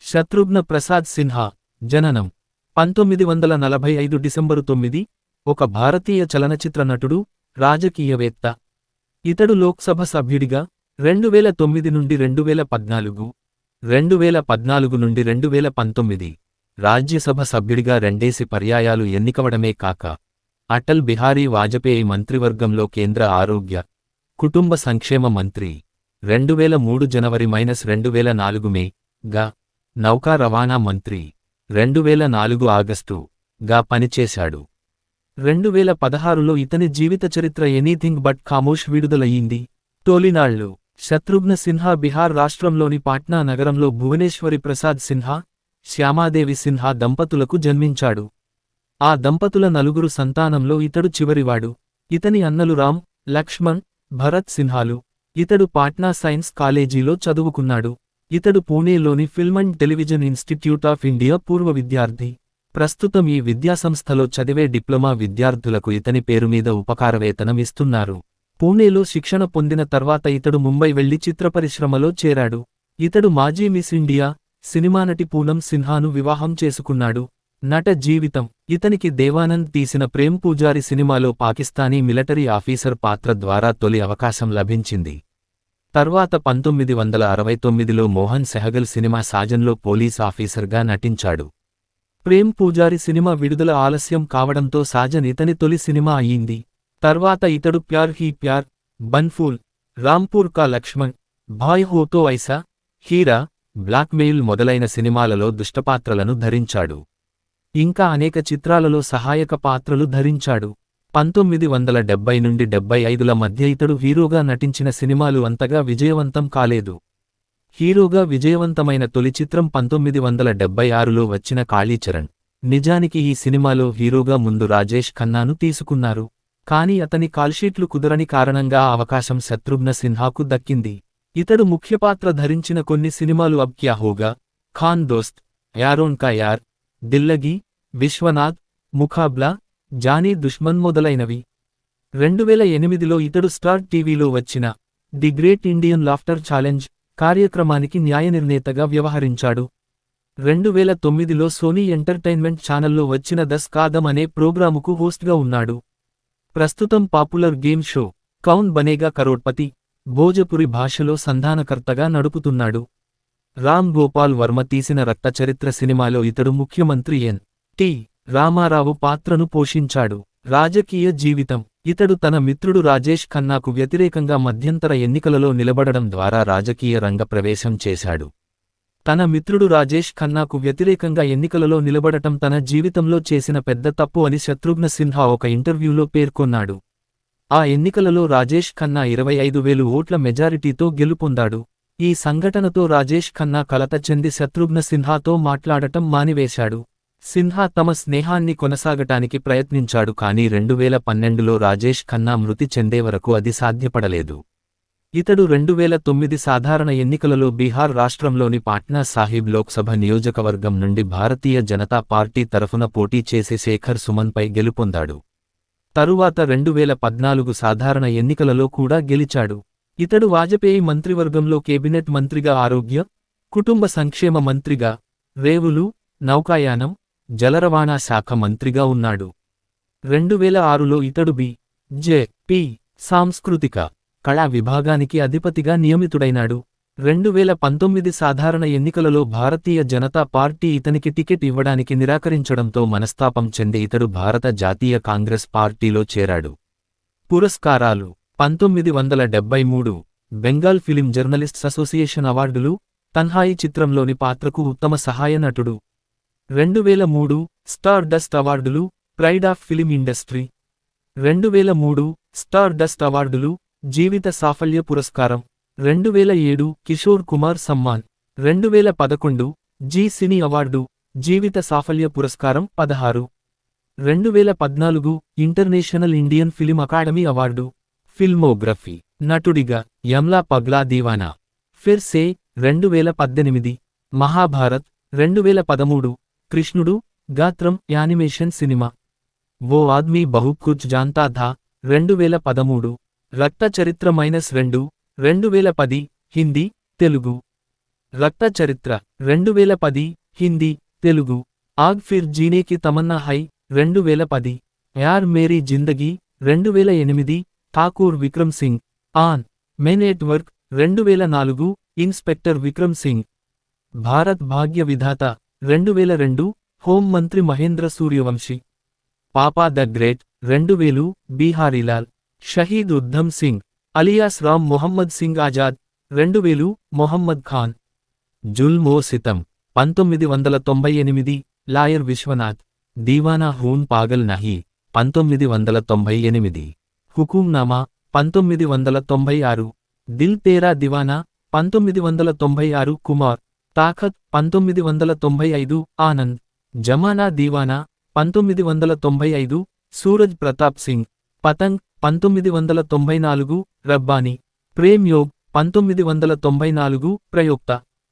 శత్రుఘ్న ప్రసాద్ సిన్హా జననం 1945 డిసెంబరు 9 ఒక భారతీయ చలనచిత్ర నటుడు, రాజకీయవేత్త. ఇతడు లోక్సభ సభ్యుడిగా 2009 నుండి 2014, 2014 నుండి 2019 రాజ్యసభ సభ్యుడిగా రెండేసి పర్యాయాలు ఎన్నికవడమే కాక అటల్ బిహారీ వాజపేయి మంత్రివర్గంలో కేంద్ర ఆరోగ్య, కుటుంబ సంక్షేమ మంత్రి 2003 జనవరి - 2004 మే గా, నౌకా రవాణా మంత్రి 2004 ఆగస్టు గా పనిచేశాడు. 2016లో ఇతని జీవిత చరిత్ర ఎనీథింగ్ బట్ ఖామోష్ విడుదలయ్యింది. తొలినాళ్లు శత్రుఘ్న సిన్హా బిహార్ రాష్ట్రంలోని పాట్నా నగరంలో భువనేశ్వరి ప్రసాద్ సిన్హా, శ్యామాదేవి సిన్హా దంపతులకు జన్మించాడు. ఆ దంపతుల నలుగురు సంతానంలో ఇతడు చివరివాడు. ఇతని అన్నలు రామ్, లక్ష్మణ్, భరత్ సిన్హాలు. ఇతడు పాట్నా సైన్స్ కాలేజీలో చదువుకున్నాడు. ఇతడు పూణేలోని film and television institute of India పూర్వ విద్యార్థి. ప్రస్తుతం ఈ విద్యాసంస్థలో చదివే డిప్లొమా విద్యార్థులకు ఇతని పేరుమీద ఉపకారవేతనం ఇస్తున్నారు. పూణేలో శిక్షణ పొందిన తర్వాత ఇతడు ముంబై వెళ్లి చిత్రపరిశ్రమలో చేరాడు. ఇతడు మాజీ మిస్ ఇండియా, సినిమానటి పూనం సిన్హాను వివాహం చేసుకున్నాడు. నట జీవితం ఇతనికి దేవానంద్ తీసిన ప్రేమ్ పూజారి సినిమాలో పాకిస్తానీ మిలిటరీ ఆఫీసర్ పాత్ర ద్వారా తొలి అవకాశం లభించింది. తర్వాత 1969లో మోహన్ సెహగల్ సినిమా సాజన్లో పోలీస్ ఆఫీసర్గా నటించాడు. ప్రేమ్ పూజారి సినిమా విడుదల ఆలస్యం కావడంతో సాజన్ ఇతని తొలి సినిమా అయ్యింది. తర్వాత ఇతడు ప్యార్ హీ ప్యార్, బన్ఫూల్, రాంపూర్ కా లక్ష్మణ్, భాయ్ హో తో ఐసా, హీరా, బ్లాక్మెయిల్ మొదలైన సినిమాలలో దుష్టపాత్రలను ధరించాడు. ఇంకా అనేక చిత్రాలలో సహాయక పాత్రలు ధరించాడు. 1970 నుండి 75ల మధ్య ఇతడు హీరోగా నటించిన సినిమాలు అంతగా విజయవంతం కాలేదు. హీరోగా విజయవంతమైన తొలి చిత్రం 1976లో వచ్చిన కాళీచరణ్. నిజానికి ఈ సినిమాలో హీరోగా ముందు రాజేష్ ఖన్నాను తీసుకున్నారు. కాని అతని కాల్షీట్లు కుదరని కారణంగా ఆ అవకాశం శత్రుఘ్న సిన్హాకు దక్కింది. ఇతడు ముఖ్యపాత్ర ధరించిన కొన్ని సినిమాలు అబ్ క్యా హోగా, ఖాన్ దోస్త్, యారోన్ కా యార్, దిల్లగి, విశ్వనాథ్, ముఖాబ్లా, జానీ దుష్మన్ మొదలైనవి. 2008లో ఇతడు స్టార్ టీవీలో వచ్చిన the great Indian laughter challenge కార్యక్రమానికి న్యాయనిర్ణేతగా వ్యవహరించాడు. 2009లో సోనీ ఎంటర్టైన్మెంట్ ఛానల్లో వచ్చిన దస్ కాదం అనే ప్రోగ్రాముకు హోస్ట్గా ఉన్నాడు. ప్రస్తుతం పాపులర్ గేమ్ షో కౌన్ బనేగా కరోడ్పతి భోజపురి భాషలో సంధానకర్తగా నడుపుతున్నాడు. రామ్ గోపాల్ వర్మ తీసిన రక్తచరిత్ర సినిమాలో ఇతడు ముఖ్యమంత్రి ఎన్.టి. రామారావు పాత్రను పోషించాడు. రాజకీయ జీవితం ఇతడు తన మిత్రుడు రాజేష్ ఖన్నాకు వ్యతిరేకంగా మధ్యంతర ఎన్నికలలో నిలబడడం ద్వారా రాజకీయ రంగ ప్రవేశం చేశాడు. తన మిత్రుడు రాజేష్ ఖన్నాకు వ్యతిరేకంగా ఎన్నికలలో నిలబడటం తన జీవితంలో చేసిన పెద్ద తప్పు అని శత్రుఘ్న సిన్హా ఒక ఇంటర్వ్యూలో పేర్కొన్నాడు. ఆ ఎన్నికలలో రాజేష్ ఖన్నా 25,000 ఓట్ల మెజారిటీతో గెలుపొందాడు. ఈ సంఘటనతో రాజేష్ ఖన్నా కలత చెంది శత్రుఘ్న సిన్హాతో మాట్లాడటం మానివేశాడు. సిన్హా తమ స్నేహాన్ని కొనసాగటానికి ప్రయత్నించాడు కానీ 2012లో రాజేష్ ఖన్నా మృతి చెందే వరకు అది సాధ్యపడలేదు. ఇతడు 2009 సాధారణ ఎన్నికలలో బీహార్ రాష్ట్రంలోని పాట్నా సాహిబ్ లోక్సభ నియోజకవర్గం నుండి భారతీయ జనతా పార్టీ తరఫున పోటీ చేసే శేఖర్ సుమన్పై గెలుపొందాడు. తరువాత 2014 సాధారణ ఎన్నికలలో కూడా గెలిచాడు. ఇతడు వాజపేయి మంత్రివర్గంలో కేబినెట్ మంత్రిగా ఆరోగ్య, కుటుంబ సంక్షేమ మంత్రిగా, రేవులు, నౌకాయానం, జలరవాణా శాఖ మంత్రిగా ఉన్నాడు. 2006లో ఇతడు బి.జె.పి. సాంస్కృతిక కళా విభాగానికి అధిపతిగా నియమితుడైనాడు. 2019 సాధారణ ఎన్నికలలో భారతీయ జనతా పార్టీ ఇతనికి టికెట్ ఇవ్వడానికి నిరాకరించడంతో మనస్తాపం చెంది ఇతడు భారత జాతీయ కాంగ్రెస్ పార్టీలో చేరాడు. పురస్కారాలు 1973 బెంగాల్ ఫిలిం జర్నలిస్ట్స్ అసోసియేషన్ అవార్డులు, తన్హాయి చిత్రంలోని పాత్రకు ఉత్తమ సహాయ నటుడు. 2003 స్టార్ డస్ట్ అవార్డులు, pride of film industry. 2003 star dust అవార్డులు, జీవిత సాఫల్య పురస్కారం. 2007 కిషోర్ కుమార్ సమ్మాన్. 2011 జీ సినీ అవార్డు, జీవిత సాఫల్య పురస్కారం 16. 2014 international Indian film academy award. Filmography నటుడిగా యమ్లా పగ్లా దీవానా, ఫిర్ సే 2018, మహాభారత్ 2013, కృష్ణుడు, గాత్రం యానిమేషన్ సినిమా, వో ఆద్మీ బహు కుచ్ జాంతా థా 2013, రక్త చరిత్ర -2 2010, హిందీ, తెలుగు. రక్త చరిత్ర 2010 హిందీ తెలుగు ఆగ్ ఫిర్ జీనేకి తమన్నా హై 2010 యార్ Meri Zindagi 2008 Thakur Vikram Singh Aan men at work 2004 inspector Vikram Singh Bharat Bhagya Vidhata 2002 home మంత్రి Mahendra Suryavanshi papa the great 2000 Biharilal Shaheed Uddham Singh alias Ram Mohammad Singh Azad 2000 Mohammad Khan Zulm O Sitam 1998 lawyer Vishwanath Deewana Hoon Pagal Nahi 1998 హుకుంనామా 1996 Dil తేరా దివానా 1996 కుమార్ తాఖత్ 1995 ఆనంద్ జమానా దీవానా 1995 సూరజ్ ప్రతాప్ సింగ్ పతంగ్ 1994 రబ్బానీ ప్రేమ్ యోగ్ 1994 ప్రయోక్త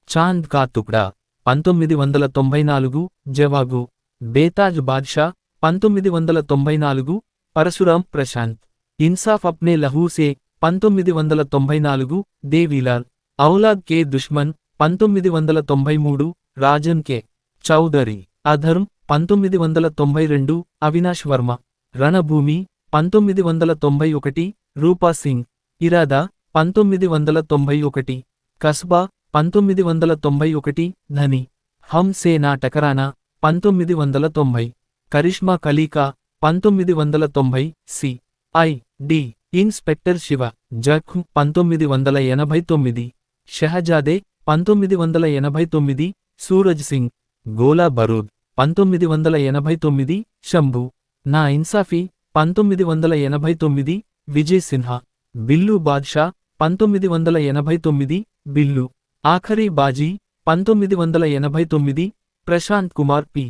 చాంద్ కా తుక్డా 1994 జవాగు బేతాజ్ బాద్షా 1994 పరశురాం ప్రశాంత్ ఇన్సాఫ్ అప్నే లహూ సే 1994 దేవీలాల్ ఔలాద్ కే దుష్మన్ 1993 రాజన్ కే చౌదరి అధర్మ్ 1992 అవినాష్ వర్మ రణభూమి 1991 రూపా సింగ్ ఇరాదా 1991 కస్బా 1991 ధని Hum Se Na Takrana 1990 Karishma Kalika 1990 C I D inspector Shiva జఖ్ 1989 Shahzade 1989 Suraj Singh Gola Barood 1989 Shambhu Na Insaafi 1989 Vijay Sinha Billu Badshah 1989 Billu Aakhri Baazi 1989 Prashant Kumar P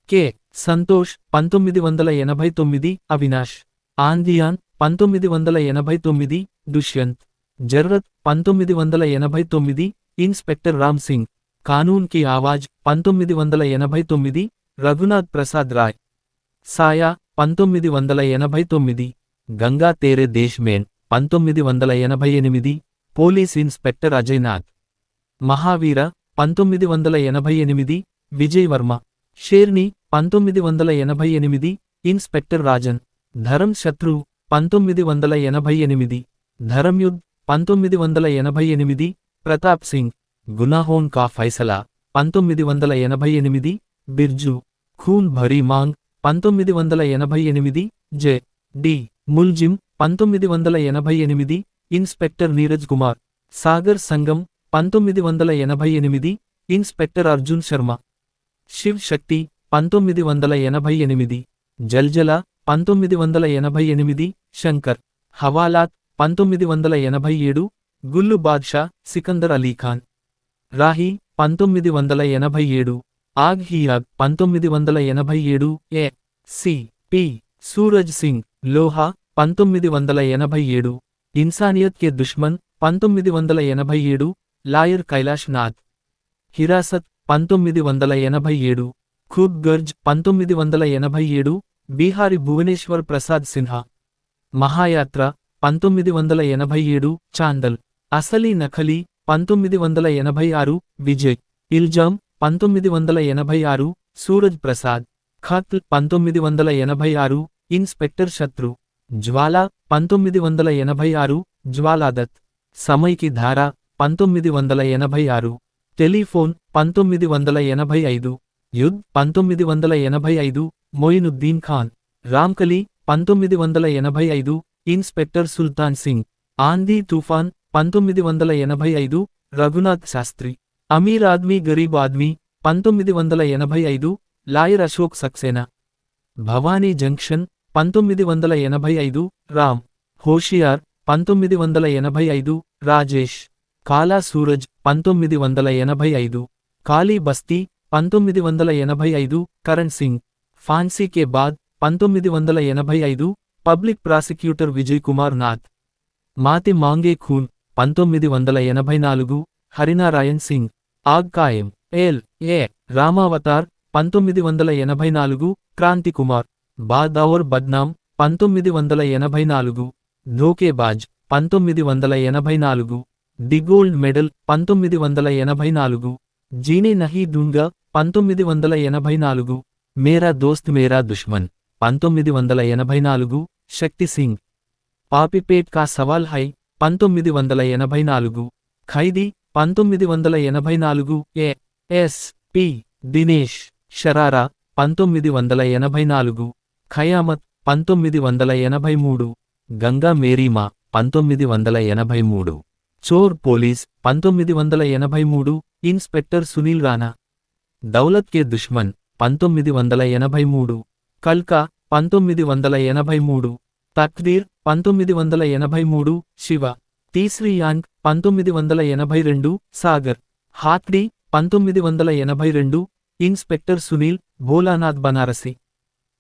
K Santosh 1989 Avinash Aandhiyan 1989 Dushyant Jurrat 1989 inspector Ram Singh Kanoon Ki Awaaz 1989 Raghunath Prasad Rai Saaya 1989 Ganga Tere Desh Mein 1988 police inspector Ajaynath Mahavira 1988 Vijay Varma షేర్ని 1988 ఇన్స్పెక్టర్ రాజన్ ధరం శత్రు 1988 ధరంయుద్ 1988 Pratap Singh Gunahon Ka Faisla 1988 Birju Khoon Bhari Maang 1988 J D Mulzim 1988 inspector Neeraj Kumar Sagar Sangam 1988 inspector Arjun Sharma Shiv Shakti 1988 Zalzala 1988 Shankar Hawalaat 1987 Gullu Badshah Sikandar Alikhan Rahi 1987 Aag Hi Aag 1987 A C P Suraj Singh Loha 1987 Insaniyat Ke Dushman 1987 lawyer Kailash Nath Hirasat 1987 Khudgarz 1987 Bihari Bhuvaneshwar Prasad Sinha Mahayatra 1987 Chandal Asli నఖలీ 1986 Vijay ఇల్జామ్ 1986 Suraj Prasad ఖత్ల్ 1986 inspector శత్రు జ్వాలా 1986 జ్వాలాదత్ సమయ్కి ధార 1986 telephone 1985 యుద్ 1985 Moinuddin Khan రామ్కలీ 1985 inspector సుల్తాన్ Singh ఆంధీ Toofan 1985 Raghunath Sastry Aamir Aadmi Garib Aadmi 1985 lawyer Ashok Saxena Bhavani junction 1985 Ram హోషియార్ 1985 Rajesh కాలా సూరజ్ 1985 కాళీ బస్తీ 1985 Karan Singh fancy కే బాద్ 1985 public prosecutor Vijay Kumar Nath మాతి మాంగే Khoon 1984 Harinarayan Singh ఆగ్ కాయం L A Ramavtar 1984 Kranti Kumar Baad Aur Badnaam 1984 Dhokebaaz 1984 the gold medal 1984, Jeene Nahi Doonga 1984, మేరా దోస్త్ మేరా దుష్మన్ 1984, శక్తి సింగ్, పాపిపేట్ కా సవాల్ హై 1984, ఖైదీ 1984, ఎస్. పి. దినేష్, షరారా 1984, ఖయామత్ 1983, గంగా మేరీమా 1983, చోర్ పోలీస్ 1983, ఇన్స్పెక్టర్ సునీల్ రాణా, దౌలత్ కే దుష్మన్ 1983, కల్కా 1983, తక్దీర్ 1983, శివ, తీస్రీ యాంగ్ 1982, సాగర్, హాత్డీ 1982, ఇన్స్పెక్టర్ సునీల్, భోలానాథ్ బనారసి,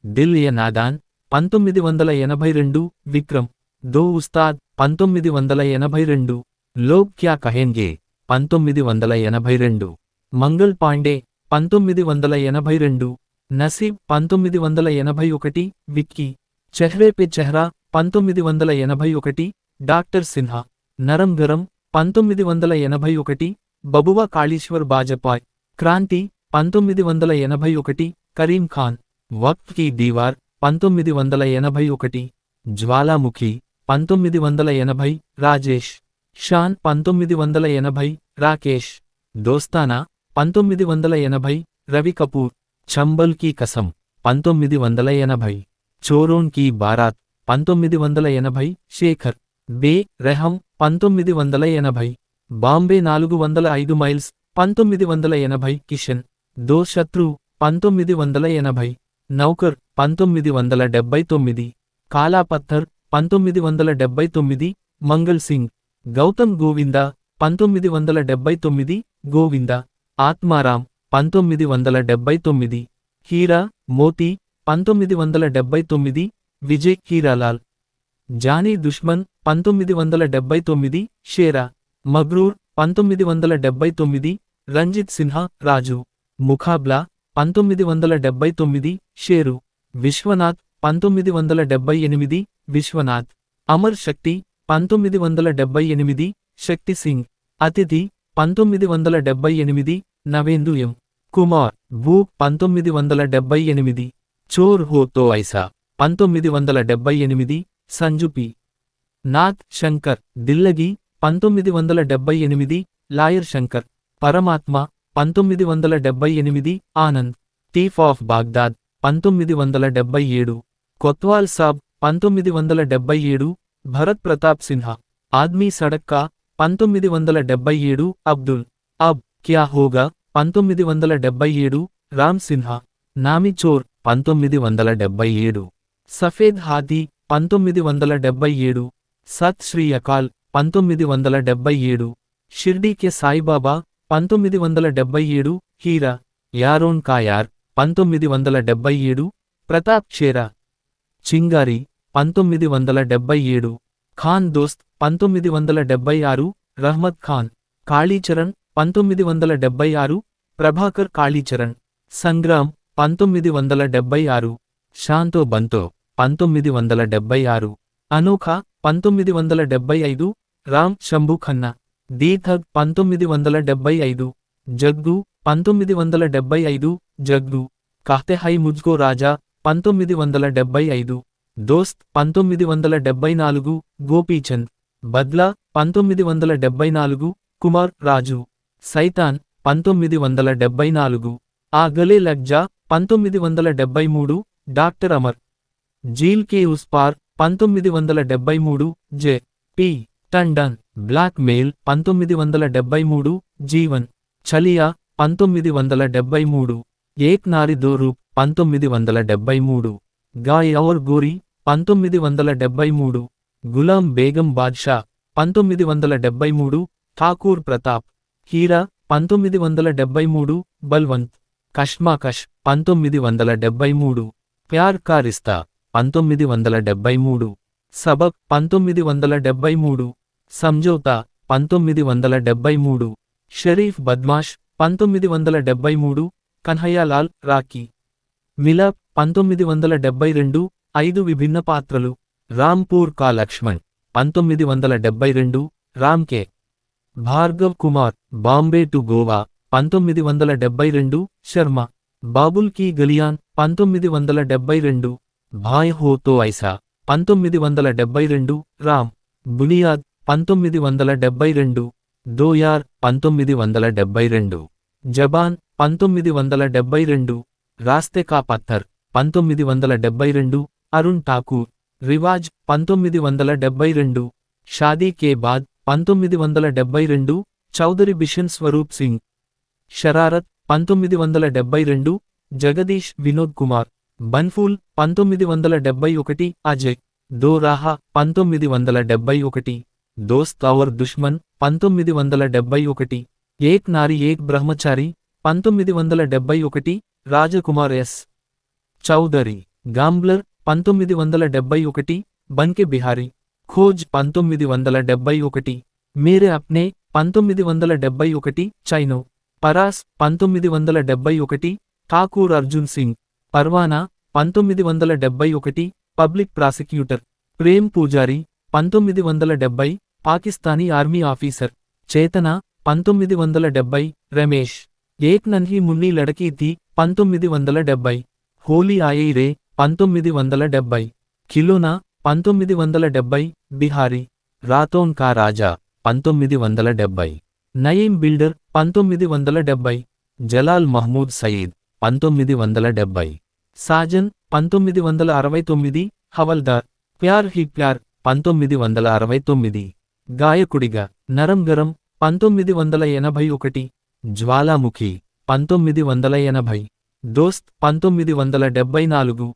దిల్ ఏ నాదాన్ 1982, విక్రమ్, దో ఉస్తాద్ 1982, లోగ్ క్యా కహెంగే 1982, మంగల్ పాండే 1982, నసీబ్ 1981, విక్కీ, చెహ్రే పే చెహ్రా 1981, డాక్టర్ సిన్హా, నరం గరం 1981, బబువా కాళీశ్వర్ బాజపాయ్, క్రాంతి 1981, కరీం ఖాన్, వక్త్ కీ దీవార్ 1981, జ్వాలాముఖి 1980, రాజేష్, షాన్ 1980, రాకేష్, దోస్తానా 1980, రవి కపూర్, చంబల్ కీ కసం 1980, చోరోన్ కీ బారాత్ 1980, శేఖర్, బే రెహం 1980, బాంబే 405 మైల్స్ 1980, కిషన్, దో శత్రు 1980, నౌకర్ 1979, కాలా పత్థర్ 1979, మంగల్ సింగ్, గౌతమ్ గోవిందా 1979, గోవిందా, ఆత్మారాం 1979, హీరా మోతీ 1979, విజయ్ హీరాలాల్, జానీ దుష్మన్ 1979, షేరా, మగ్రూర్ 1979, రంజిత్ సిన్హా, రాజు, ముఖాబ్లా 1979, షేరు, విశ్వనాథ్ 1978, విశ్వనాథ్, అమర్ శక్తి 1978, శక్తి సింగ్, అతిథి 1978, నవేందు ఎం. కుమార్, భూ 1978, Chor Ho To Aisa 1978, Sanju P. Nath Shankar, Dillagi 1978, lawyer Shankar, Paramatma 1978, Anand, thief of Baghdad 1977, Kotwal Saab 1977, Bharat Pratap Sinha, Aadmi Sadak Ka 1977, Abdul Ab Kya హోగా 1977, రామ్ సిన్హా, నామి చోర్ 1977, సఫేద్ హాథీ 1977, సత్ శ్రీ అకాల్ 1977, షిర్డీ కే సాయిబాబా 1977, హీరా, యారోన్ కా యార్ 1977, ప్రతాప్ చేరా, చింగారి 1977, ఖాన్ దోస్త్ 1976, రహ్మత్ ఖాన్, కాళీచరణ్ 1976, ప్రభాకర్ కాళీచరణ్, సంగ్రామ్ 1976, శాంతో బంతో 1976, అనోఖా 1975, రామ్ శంభు ఖన్నా, దీథగ్ 1975, Jaggu 1975, Jaggu, Kehte Hai Mujhko Raja 1975, Dost 1974, Gopichand, Badla 1974, Kumar Raju, Shaitan 1974, Aa Gale Lag Jaa 1973, doctor Amar, Jheel Ke Us Paar 1973, J. P. Tandon, blackmail 1973, Jeevan, Chaliya 1973, Ek Nari Do Roop 1973, Gaai Aur Gori 1973, Ghulam Begum Badshah 1973, Thakur Pratap, Heera 1973, Balwant, Kashmakash 1973, Pyar Ka Rishta 1973, Sabak 1973, Samjhauta 1973, Sharif Badmaash 1973, Kanhaiyalal, Rocky, Milap 1972, 5 విభిన్న పాత్రలు, Rampur Ka Lakshman 1972, Ram K Bhargav Kumar, Bombay to Goa, 1972, Sharma, Babul key గలియాన్, 1972, భాయ్ హో తో ఐసా, 1972, రామ్, బునియాద్, 1972, దో యార్, 1972, జబాన్, 1972, రాస్తే కా పత్తర్, 1972, అరుణ్ ఠాకూర్, రివాజ్, 1972, షాదీ కే బాద్, 1972, చౌదరి బిషన్ స్వరూప్ సింగ్, షరారత్, 1972, జగదీష్ వినోద్ కుమార్, బన్ఫూల్, 1971, అజయ్, దో రాహా, 1971, దోస్త్ ఔర్ దుష్మన్, 1971, ఏక్ నారి ఏక్ బ్రహ్మచారి, 1971, రాజకుమార్ ఎస్. చౌదరి, గాంబ్లర్, 1971, బన్కే బిహారీ, ఖోజ్, 1971, మేరే అప్నే, 1971, చైనో, పరాస్, 1971, ఠాకూర్ అర్జున్ సింగ్, పర్వానా, 1971, పబ్లిక్ ప్రాసిక్యూటర్, ప్రేమ్ పూజారి, 1970, పాకిస్తానీ ఆర్మీ ఆఫీసర్, చేతన, 1970, రమేష్, ఏక్ నన్హీ మున్నీ లడకీ థీ, 1970, హోలీ ఆయీ రే, 1970, ఖిలోనా, 1970, బిహారీ, రాతోన్ కా రాజా, 1970, నయీం బిల్డర్, 1970, జలాల్ మహ్మూద్ సయీద్, 1970, సాజన్, 1969, హవల్దార్, ప్యార్ హీ ప్యార్, 1969, గాయకుడిగా, నరం గరం, 1981, జ్వాలాముఖి, 1980, దోస్త్, 1974,